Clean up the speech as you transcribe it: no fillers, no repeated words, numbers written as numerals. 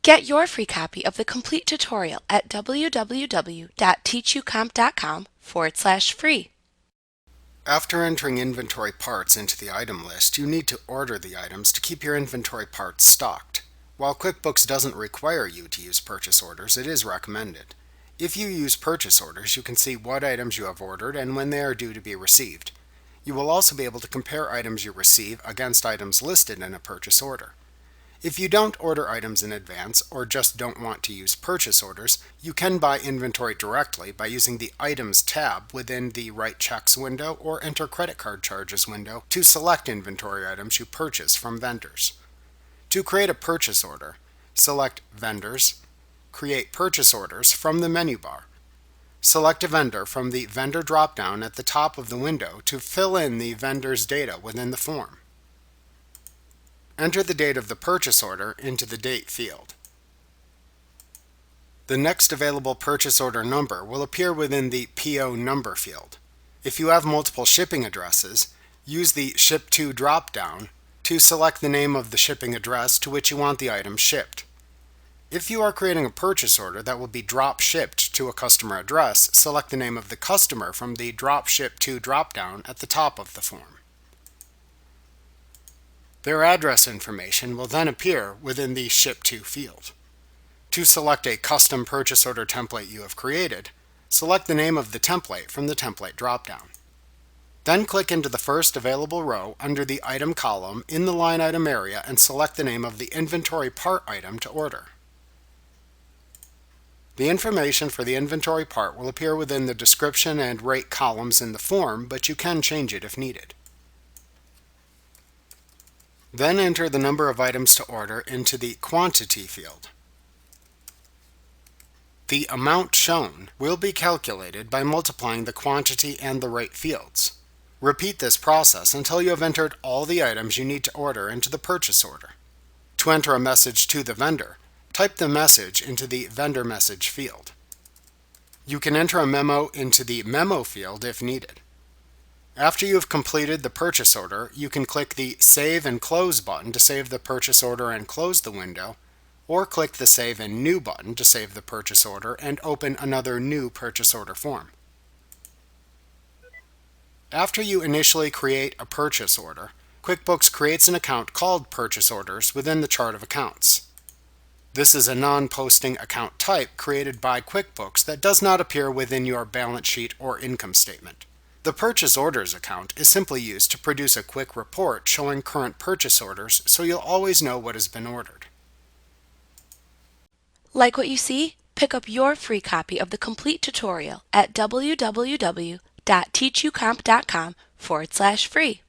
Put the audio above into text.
Get your free copy of the complete tutorial at www.teachucomp.com/free. After entering inventory parts into the item list, you need to order the items to keep your inventory parts stocked. While QuickBooks doesn't require you to use purchase orders, it is recommended. If you use purchase orders, you can see what items you have ordered and when they are due to be received. You will also be able to compare items you receive against items listed in a purchase order. If you don't order items in advance or just don't want to use purchase orders, you can buy inventory directly by using the Items tab within the Write Checks window or Enter Credit Card Charges window to select inventory items you purchase from vendors. To create a purchase order, select Vendors, Create Purchase Orders from the menu bar. Select a vendor from the Vendor drop-down at the top of the window to fill in the vendor's data within the form. Enter the date of the purchase order into the Date field. The next available purchase order number will appear within the PO number field. If you have multiple shipping addresses, use the Ship To drop-down to select the name of the shipping address to which you want the item shipped. If you are creating a purchase order that will be drop shipped to a customer address, select the name of the customer from the Drop Ship To drop-down at the top of the form. Their address information will then appear within the Ship To field. To select a custom purchase order template you have created, select the name of the template from the Template drop-down. Then click into the first available row under the Item column in the line item area and select the name of the inventory part item to order. The information for the inventory part will appear within the description and rate columns in the form, but you can change it if needed. Then enter the number of items to order into the Quantity field. The amount shown will be calculated by multiplying the quantity and the rate fields. Repeat this process until you have entered all the items you need to order into the purchase order. To enter a message to the vendor, type the message into the Vendor Message field. You can enter a memo into the Memo field if needed. After you have completed the purchase order, you can click the Save and Close button to save the purchase order and close the window, or click the Save and New button to save the purchase order and open another new purchase order form. After you initially create a purchase order, QuickBooks creates an account called Purchase Orders within the chart of accounts. This is a non-posting account type created by QuickBooks that does not appear within your balance sheet or income statement. The Purchase Orders account is simply used to produce a quick report showing current purchase orders, so you'll always know what has been ordered. Like what you see? Pick up your free copy of the complete tutorial at www.teachucomp.com/free.